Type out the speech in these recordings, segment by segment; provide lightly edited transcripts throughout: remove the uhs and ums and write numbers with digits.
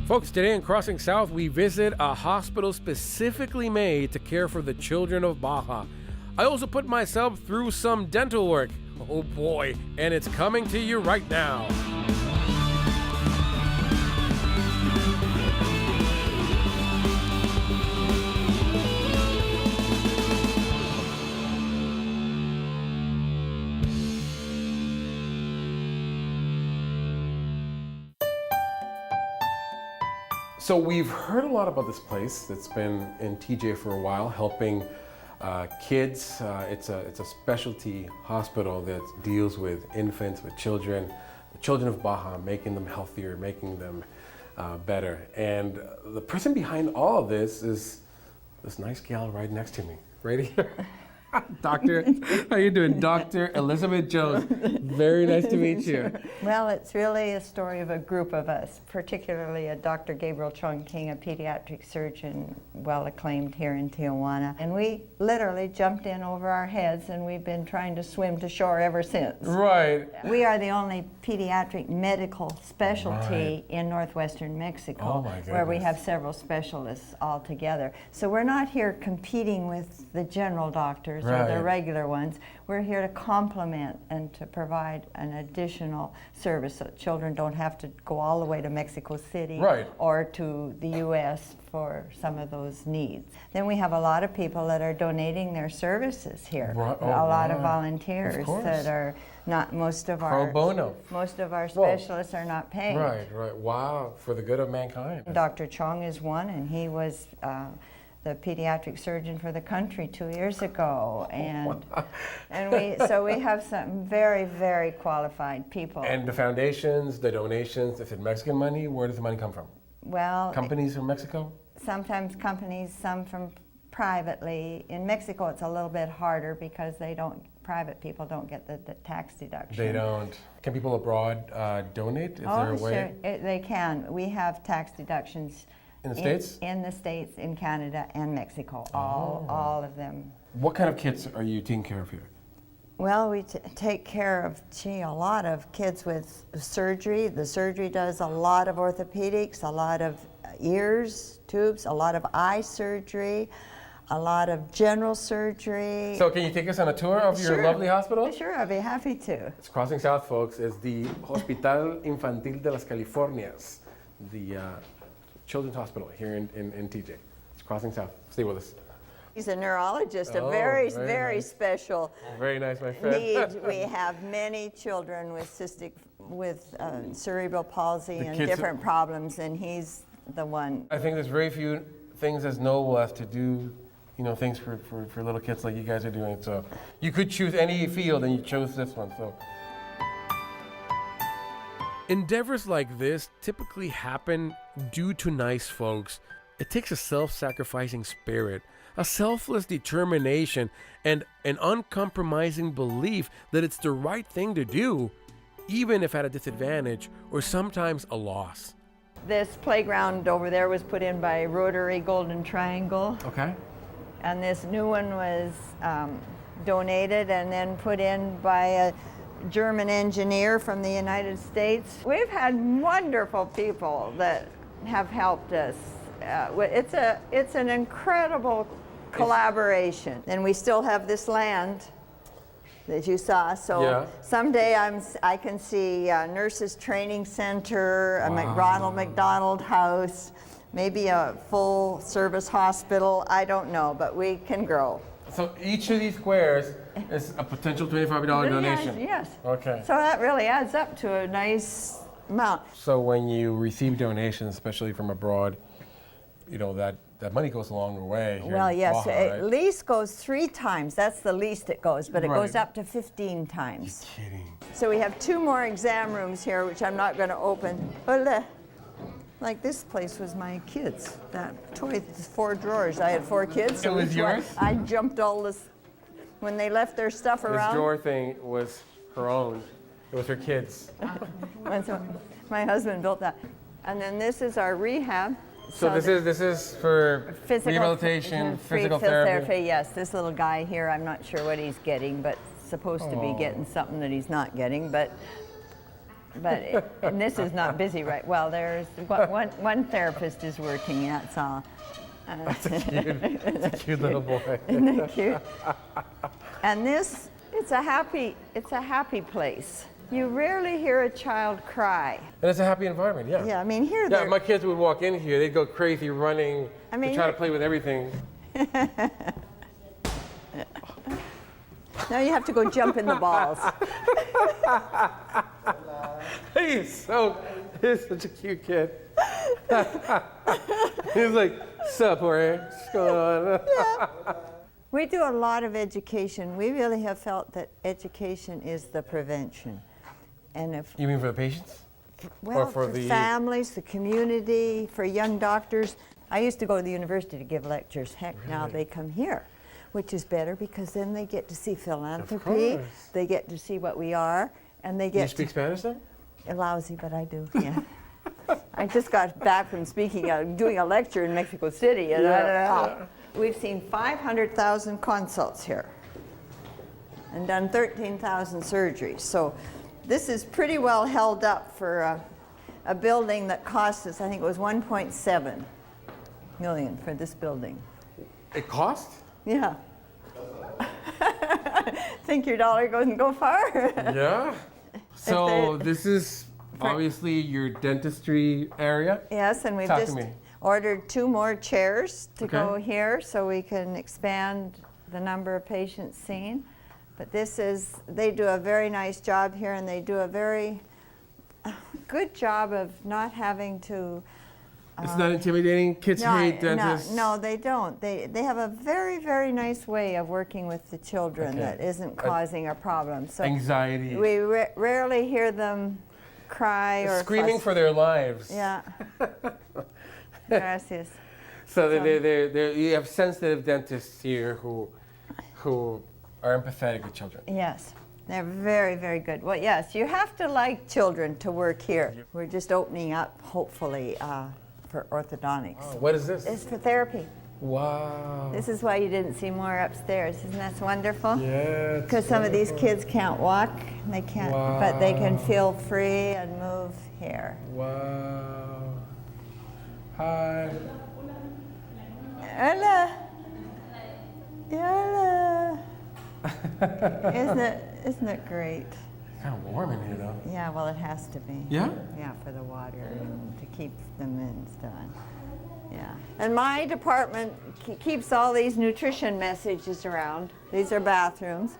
Folks, today in Crossing South, we visit a hospital specifically made to care for the children of Baja. I also put myself through some dental work. Oh boy, and it's coming to you right now. So we've heard a lot about this place that's been in TJ for a while, helping kids. It's a specialty hospital that deals with infants, with children, the children of Baja, making them healthier, making them better. And the person behind all of this is this nice gal right next to me, right here. Doctor, how you doing? Dr. Elizabeth Jones. Very nice to meet you. Well, it's really a story of a group of us, particularly a Dr. Gabriel Chung King, a pediatric surgeon, well acclaimed here in Tijuana. And we literally jumped in over our heads, and we've been trying to swim to shore ever since. Right. We are the only pediatric medical specialty in northwestern Mexico, where we have several specialists all together. So we're not here competing with the general doctors or the regular ones. We're here to complement and to provide an additional service so children don't have to go all the way to Mexico City or to the U.S. for some of those needs. Then we have a lot of people that are donating their services here. A lot of volunteers that are not, most of our specialists are not paid. Right. Wow, for the good of mankind. Dr. Chong is one, and he was the pediatric surgeon for the country 2 years ago, and we have some very, very qualified people. And the foundations, the donations, if it's Mexican money, where does the money come from? Well, companies from Mexico? Sometimes companies, some from privately. In Mexico, it's a little bit harder because private people don't get the tax deduction. They don't. Can people abroad donate? Is there a way? Sure, they can. We have tax deductions. In the States? In the States, in Canada, and Mexico, all of them. What kind of kids are you taking care of here? Well, we take care of, a lot of kids with surgery. The surgery does a lot of orthopedics, a lot of ears, tubes, a lot of eye surgery, a lot of general surgery. So can you take us on a tour of your lovely hospital? Sure, I'd be happy to. It's Crossing South, folks. It's the Hospital Infantil de las Californias, the Children's Hospital here in TJ. It's Crossing South. Stay with us. He's a neurologist, a very nice. Special very nice, my friend. need. We have many children with cerebral palsy and different problems, and he's the one. I think there's very few things as noble as to do, things for little kids like you guys are doing. So you could choose any field, and you chose this one. So. Endeavors like this typically happen due to nice folks. It takes a self-sacrificing spirit, a selfless determination, and an uncompromising belief that it's the right thing to do, even if at a disadvantage or sometimes a loss. This playground over there was put in by Rotary Golden Triangle. Okay. And this new one was donated and then put in by a German engineer from the United States. We've had wonderful people that have helped us. It's an incredible collaboration. And we still have this land that you saw. So someday I can see a nurses training center, a Ronald McDonald House, maybe a full service hospital. I don't know, but we can grow. So each of these squares is a potential $25 donation? Yes. Okay. So that really adds up to a nice amount. So when you receive donations, especially from abroad, that money goes a long way. Well, yes, Baja, at least goes 3 times. That's the least it goes, but it goes up to 15 times. You're kidding. So we have 2 more exam rooms here, which I'm not going to open. But like this place was my kids. That toy, 4 drawers. I had 4 kids. So it was yours? I jumped all this when they left their stuff around. This drawer thing was her own. It was her kids. My husband built that. And then this is our rehab. So this is for rehabilitation, physical therapy. Yes, this little guy here, I'm not sure what he's getting, but supposed to be getting something that he's not getting. But and this is not busy, right? Well, there's one therapist is working. That's all. That's a cute little boy. Isn't that cute? And this, it's a happy place. You rarely hear a child cry. And it's a happy environment, yeah. Yeah, I mean here. Yeah, my kids would walk in here, they'd go crazy running, to try to play with everything. Now you have to go jump in the balls. He's such a cute kid. He's like, sup, Jorge? What's going on? Yeah. We do a lot of education. We really have felt that education is the prevention. And if You mean for the patients? well, or for for the families, the community, for young doctors. I used to go to the university to give lectures. Heck, now they come here, which is better because then they get to see philanthropy. Of course. They get to see what we are, and they Do you get speak Spanish then? lousy, but I do. Yeah. I just got back from doing a lecture in Mexico City, and we've seen 500,000 consults here, and done 13,000 surgeries. So this is pretty well held up for a building that cost us, I think it was 1.7 million for this building. It cost? Yeah. Think your dollar doesn't go far? Yeah. So this is obviously your dentistry area? Yes, and we've Talk to just me. ordered 2 more chairs to Okay. go here so we can expand the number of patients seen. But they do a very nice job here, and they do a very good job of not having to. It's not intimidating? Kids hate dentists? No, they don't. They have a very, very nice way of working with the children that isn't causing a problem. So anxiety. we rarely hear them cry or Screaming fuss. for their lives. Yeah. Gracias. So you have sensitive dentists here who are empathetic with children. Yes, they're very, very good. Well, yes, you have to like children to work here. We're just opening up, hopefully, for orthodontics. Oh, what is this? It's for therapy. Wow. This is why you didn't see more upstairs. Isn't that wonderful? Yeah. Because some of these kids can't walk, they can't, but they can feel free and move here. Wow. Hi. Hola. Hola. Isn't it great? It's kind of warm in here, though. Yeah, well, it has to be. Yeah? Yeah, for the water and to keep the mints done. Yeah. And my department keeps all these nutrition messages around. These are bathrooms.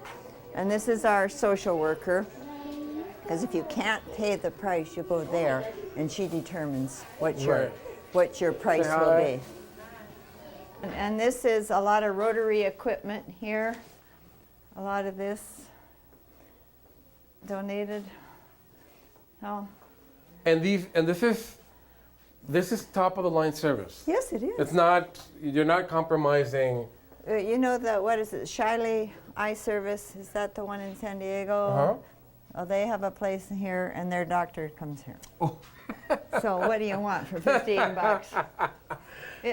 And this is our social worker. Because if you can't pay the price, you go there, and she determines what your price will be. And this is a lot of rotary equipment here. A lot of this donated. Oh. And this is top of the line service. Yes, it is. It's not. You're not compromising. You know what is it? Shiley Eye Service. Is that the one in San Diego? Uh-huh. Oh, they have a place here, and their doctor comes here. Oh. So what do you want for $15?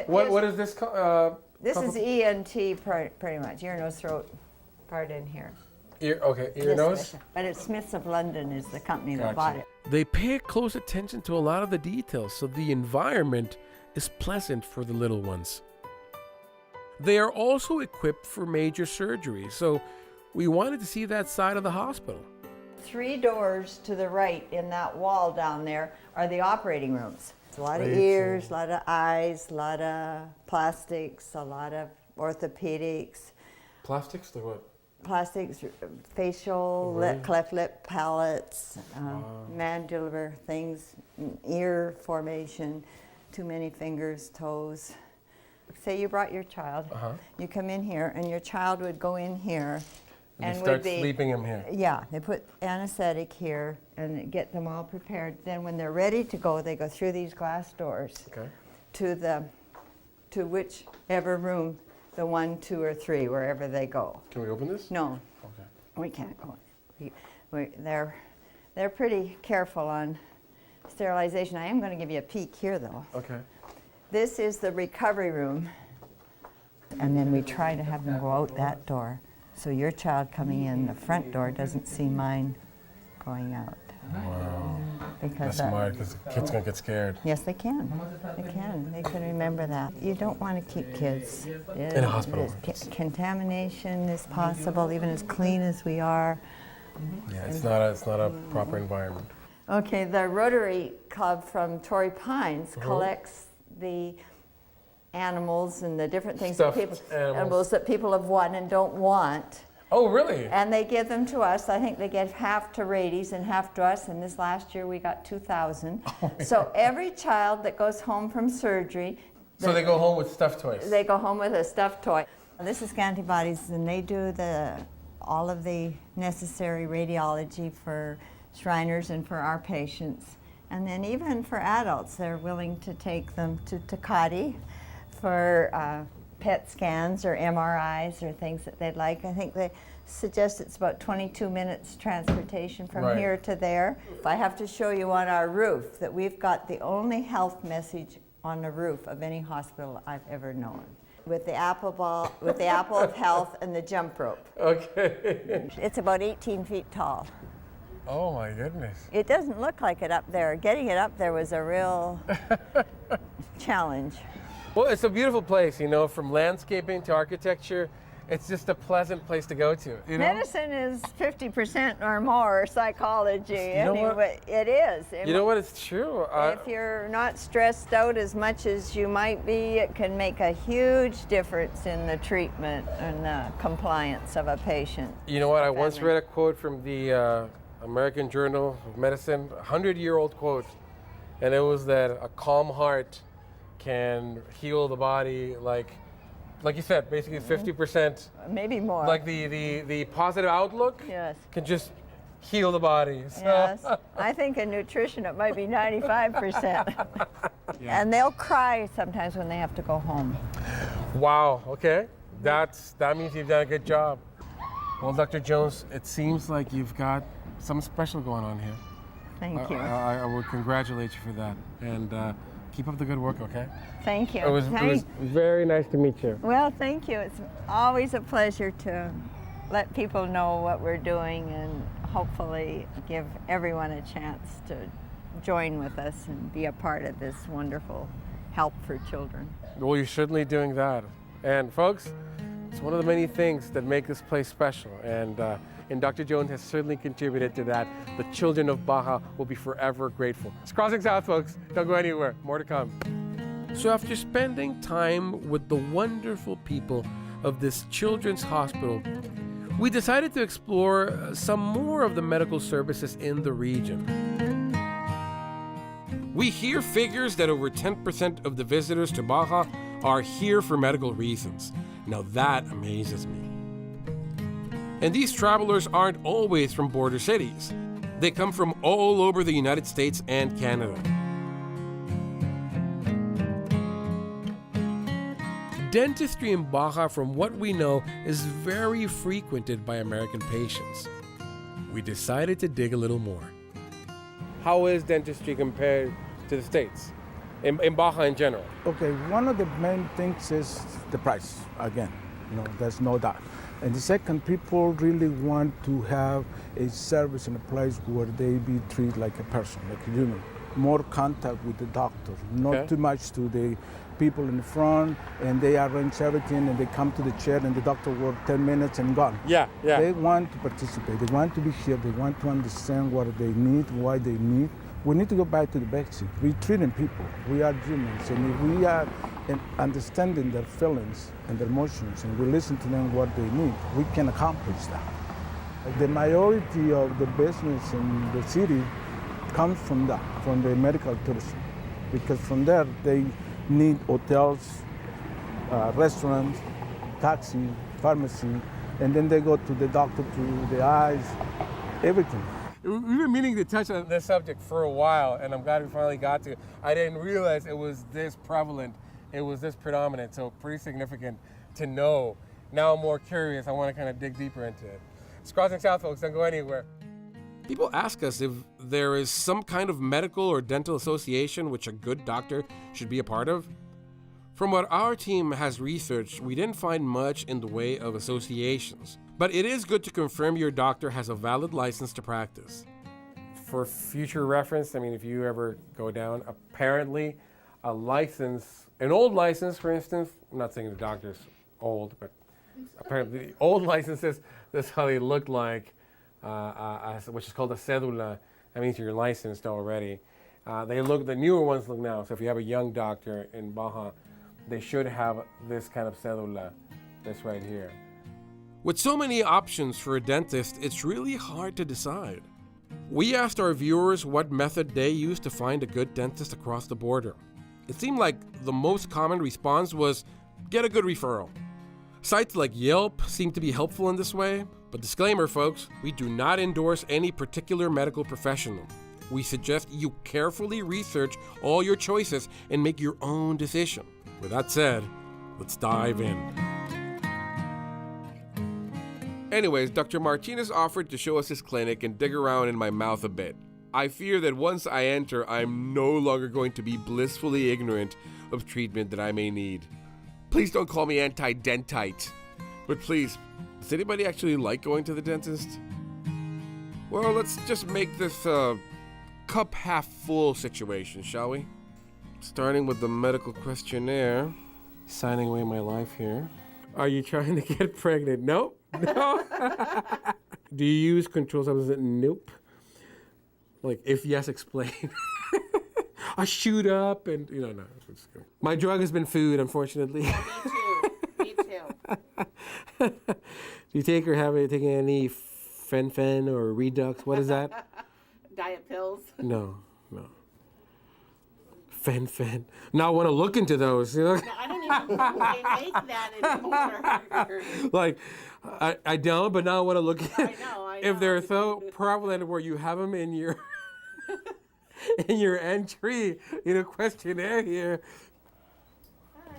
What is this? This is ENT pretty much, ear, nose, throat part in here. Ear This nose. special. But it's Smiths of London is the company that bought it. They pay close attention to a lot of the details, so the environment is pleasant for the little ones. They are also equipped for major surgery, so we wanted to see that side of the hospital. 3 doors to the right in that wall down there are the operating rooms. It's a lot of Great. ears, a lot of eyes, a lot of plastics, a lot of orthopedics. Plastics or what? Plastics, facial, Really? cleft lip, palates, mandibular things, ear formation, too many fingers, toes. Say you brought your child, you come in here, and your child would go in here and You would start be sleeping him here. Yeah, they put anesthetic here and get them all prepared. Then when they're ready to go, they go through these glass doors Okay. to whichever room, the 1, 2, or 3, wherever they go. Can we open this? No, Okay. we can't go. They're pretty careful on sterilization. I am going to give you a peek here, though. Okay. This is the recovery room, and then we try to have them go out that door. So your child coming in the front door doesn't see mine going out. Wow. Because That's smart, because kids gonna get scared. yes, they can. They can. They can remember that. You don't want to keep kids In a hospital. Contamination is possible, even as clean as we are. Yeah, it's not a proper environment. Okay, the Rotary Club from Torrey Pines collects the animals and the different things Stuffed animals that people have won and don't want. Oh, really? And they give them to us. I think they give half to Rady's and half to us. And this last year we got 2,000. So every child that goes home from surgery. So they go home with stuffed toys? They go home with a stuffed toy. This is Antibodies, and they do all of the necessary radiology for Shriners and for our patients. And then even for adults, they're willing to take them to Tecate for PET scans or MRIs or things that they'd like. I think they suggest it's about 22 minutes transportation from here to there. I have to show you on our roof that we've got the only health message on the roof of any hospital I've ever known, with the apple of health and the jump rope. Okay. It's about 18 feet tall. Oh my goodness. It doesn't look like it up there. Getting it up there was a real challenge. Well, it's a beautiful place, you know, from landscaping to architecture. It's just a pleasant place to go to, you know? Medicine is 50% or more psychology. You know what? It is. You know what? It's true. If you're not stressed out as much as you might be, it can make a huge difference in the treatment and the compliance of a patient. You know what? I once read a quote from the American Journal of Medicine, a 100-year-old quote, and it was that a calm heart can heal the body like you said, basically 50%. Maybe more. Like the positive outlook can just heal the body. So. Yes. I think in nutrition it might be 95%. And they'll cry sometimes when they have to go home. Wow, okay. That means you've done a good job. Well, Dr. Jones, it seems like you've got something special going on here. Thank you. I would congratulate you for that. And keep up the good work, okay? Thank you. It was very nice to meet you. Well, thank you. It's always a pleasure to let people know what we're doing and hopefully give everyone a chance to join with us and be a part of this wonderful help for children. Well, you're certainly doing that. And folks, it's one of the many things that make this place special. And Dr. Jones has certainly contributed to that. The children of Baja will be forever grateful. It's Crossing South, folks. Don't go anywhere. More to come. So after spending time with the wonderful people of this children's hospital, we decided to explore some more of the medical services in the region. We hear figures that over 10% of the visitors to Baja are here for medical reasons. Now that amazes me. And these travelers aren't always from border cities. They come from all over the United States and Canada. Dentistry in Baja, from what we know, is very frequented by American patients. We decided to dig a little more. How is dentistry compared to the States, in Baja in general? Okay, one of the main things is the price, again, there's no doubt. And the second, people really want to have a service in a place where they be treated like a person, like a human. More contact with the doctor, not too much to the people in the front, and they arrange everything and they come to the chair and the doctor work 10 minutes and gone. Yeah. They want to participate, they want to be here, they want to understand what they need, why they need. We need to go back to the basics. We're treating people, we are humans, and if we are understanding their feelings and their emotions and we listen to them what they need, we can accomplish that. The majority of the business in the city comes from that, from the medical tourism, because from there they need hotels, restaurants, taxi, pharmacy, and then they go to the doctor, to the eyes, everything. We've been meaning to touch on this subject for a while, and I'm glad we finally got to. I didn't realize it was this prevalent, it was this predominant, so pretty significant to know. Now I'm more curious, I want to kind of dig deeper into it. It's Crossing South, folks, don't go anywhere. People ask us if there is some kind of medical or dental association which a good doctor should be a part of. From what our team has researched, we didn't find much in the way of associations. But it is good to confirm your doctor has a valid license to practice. for future reference, I mean, if you ever go down, apparently a license, an old license, for instance, I'm not saying the doctor's old, but apparently old licenses, that's how they look like, which is called a cédula. That means you're licensed already. The newer ones look now. So if you have a young doctor in Baja, they should have this kind of cédula, this right here. With so many options for a dentist, it's really hard to decide. We asked our viewers what method they use to find a good dentist across the border. It seemed like the most common response was get a good referral. Sites like Yelp seem to be helpful in this way, but disclaimer folks, we do not endorse any particular medical professional. We suggest you carefully research all your choices and make your own decision. With that said, let's dive in. Anyways, Dr. Martinez offered to show us his clinic and dig around in my mouth a bit. I fear that once I enter, I'm no longer going to be blissfully ignorant of treatment that I may need. Please don't call me anti-dentite. But please, does anybody actually like going to the dentist? Well, let's just make this a cup half full situation, shall we? Starting with the medical questionnaire. Signing away my life here. Are you trying to get pregnant? Nope. No. Do you use controlled substances? Nope. Like, if yes, explain. I shoot up and, no. My drug has been food, unfortunately. Me too. Do you take or have you taken any fen or Redux? What is that? Diet pills. No. Fen. Now I want to look into those. No, I don't even know they make that anymore. Like, I don't, but now I want to look at I know. if they're so prevalent where you have them in your in your entry questionnaire here.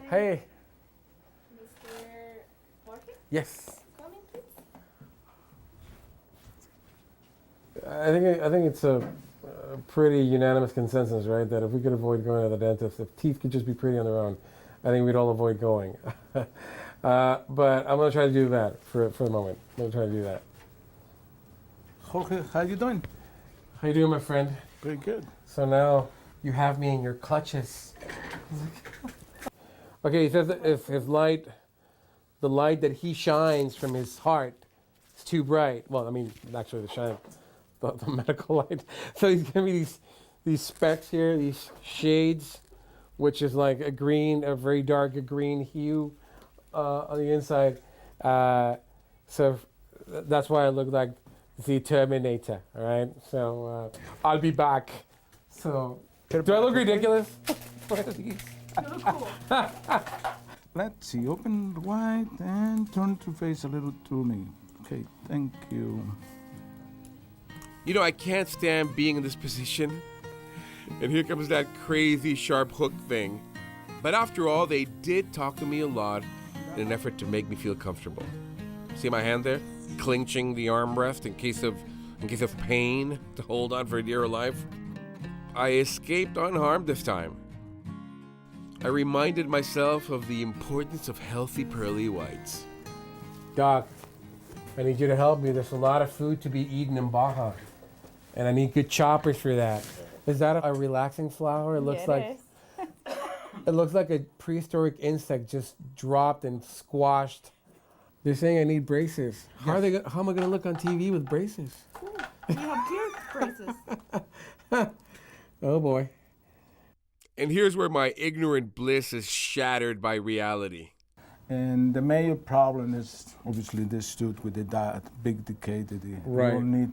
Hi. Hey. Mr. Jorge? Yes. Come in, please. I think it's a pretty unanimous consensus, right? That if we could avoid going to the dentist, if teeth could just be pretty on their own, I think we'd all avoid going. But I'm going to try to do that for the moment. I'm going to try to do that. Jorge, how you doing? How you doing, my friend? Very good. So now you have me in your clutches. Okay, he says that if the light that he shines from his heart is too bright. Well, I mean, actually the shine, the medical light. So he's giving me these specks here, these shades, which is like a very dark green hue on the inside. So that's why I look like the Terminator, all right? So I'll be back. So, do I look ridiculous? You look cool. Let's see, open wide and turn to face a little to me. Okay, thank you. I can't stand being in this position. And here comes that crazy sharp hook thing. But after all, they did talk to me a lot in an effort to make me feel comfortable. See my hand there? Clinching the armrest in case of pain to hold on for dear life. I escaped unharmed this time. I reminded myself of the importance of healthy pearly whites. Doc, I need you to help me. There's a lot of food to be eaten in Baja, and I need good choppers for that. Is that a relaxing flower? It looks it looks like a prehistoric insect just dropped and squashed. They're saying I need braces. Yes. How am I going to look on TV with braces? Cool. You have gear braces. Oh boy. And here's where my ignorant bliss is shattered by reality. And the major problem is obviously this tooth with the big decay. Right. You will need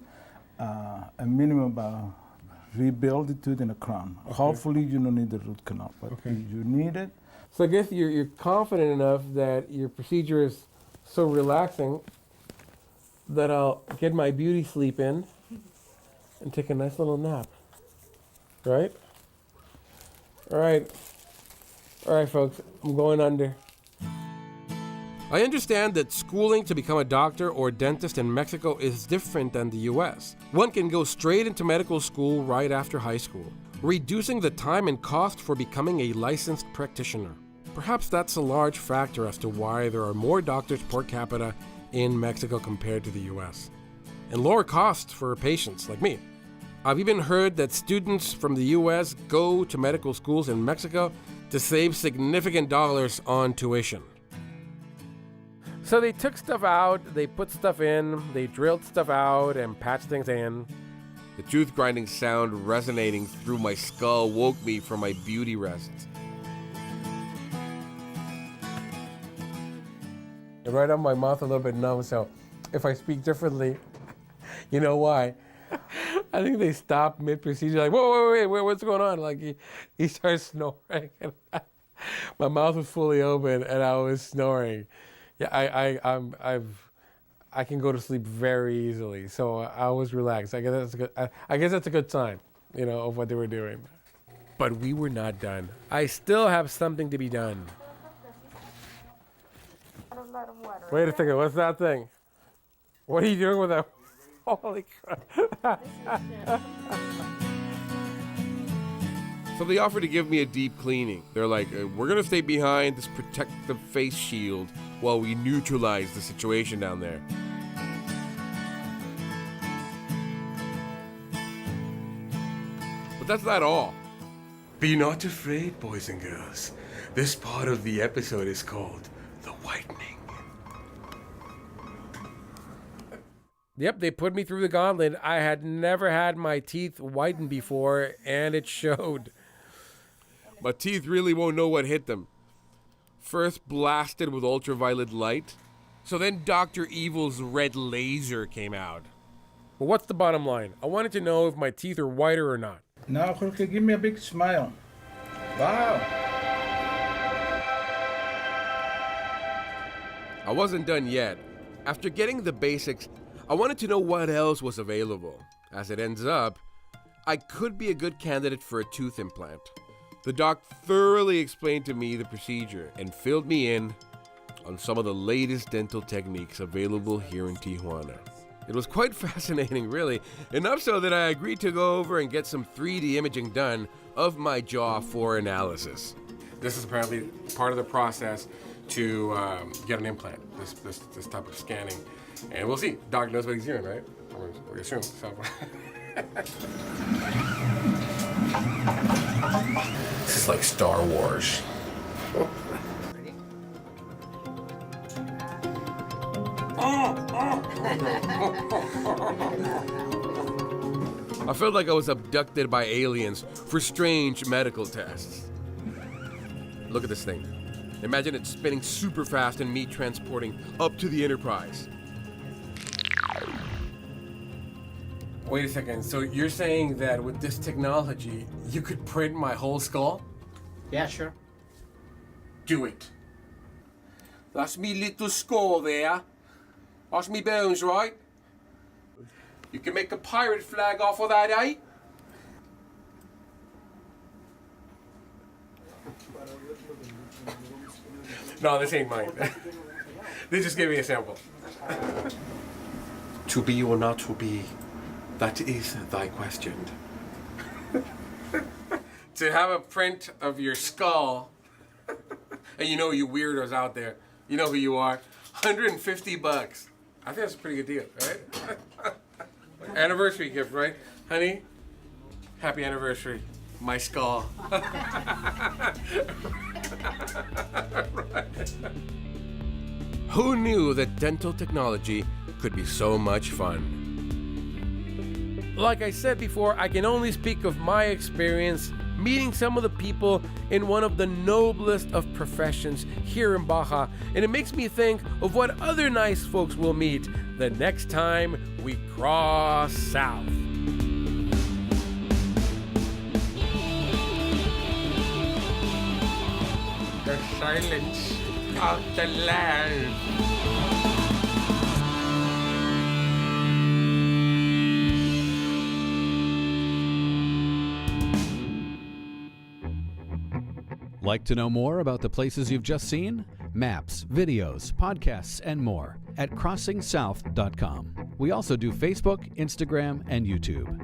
a minimum of rebuild the tooth in a crown. Okay. Hopefully you don't need the root canal, but if you need it. So I guess you're confident enough that your procedure is so relaxing that I'll get my beauty sleep in and take a nice little nap. Right? All right, folks, I'm going under. I understand that schooling to become a doctor or dentist in Mexico is different than the US. One can go straight into medical school right after high school, reducing the time and cost for becoming a licensed practitioner. Perhaps that's a large factor as to why there are more doctors per capita in Mexico compared to the US, and lower costs for patients like me. I've even heard that students from the U.S. go to medical schools in Mexico to save significant dollars on tuition. So they took stuff out, they put stuff in, they drilled stuff out and patched things in. The tooth grinding sound resonating through my skull woke me from my beauty rest. Right on my mouth a little bit numb, so if I speak differently, you know why. I think they stopped mid-procedure, like, whoa, wait, what's going on? Like, he starts snoring. And my mouth was fully open, and I was snoring. Yeah, I can go to sleep very easily, so I was relaxed. I guess that's a good sign, of what they were doing. But we were not done. I still have something to be done. Wait a second, what's that thing? What are you doing with that? Holy crap. So they offered to give me a deep cleaning. They're like, we're going to stay behind this protective face shield while we neutralize the situation down there. But that's not all. Be not afraid, boys and girls. This part of the episode is called the whitening. Yep, they put me through the gauntlet. I had never had my teeth whitened before, and it showed. My teeth really won't know what hit them. First blasted with ultraviolet light, so then Dr. Evil's red laser came out. But what's the bottom line? I wanted to know if my teeth are whiter or not. Now, Jorge, give me a big smile. Wow. I wasn't done yet. After getting the basics, I wanted to know what else was available. As it ends up, I could be a good candidate for a tooth implant. The doc thoroughly explained to me the procedure and filled me in on some of the latest dental techniques available here in Tijuana. It was quite fascinating, really, enough so that I agreed to go over and get some 3D imaging done of my jaw for analysis. This is apparently part of the process to get an implant, this type of scanning. And we'll see. Doc knows what he's doing, right? We assume. So. This is like Star Wars. I felt like I was abducted by aliens for strange medical tests. Look at this thing. Imagine it spinning super fast and me transporting up to the Enterprise. Wait a second, so you're saying that with this technology, you could print my whole skull? Yeah, sure. Do it. That's me little skull there. That's me bones, right? You can make a pirate flag off of that, eh? No, this ain't mine. They just gave me a sample. To be or not to be, that is thy question. To have a print of your skull, and you weirdos out there, you know who you are, $150. I think that's a pretty good deal, right? Anniversary gift, right? Honey, happy anniversary. My skull. Who knew that dental technology could be so much fun? Like I said before, I can only speak of my experience meeting some of the people in one of the noblest of professions here in Baja, and it makes me think of what other nice folks we'll meet the next time we cross south. The silence of the land. Like to know more about the places you've just seen? Maps, videos, podcasts, and more at CrossingSouth.com. We also do Facebook, Instagram, and YouTube.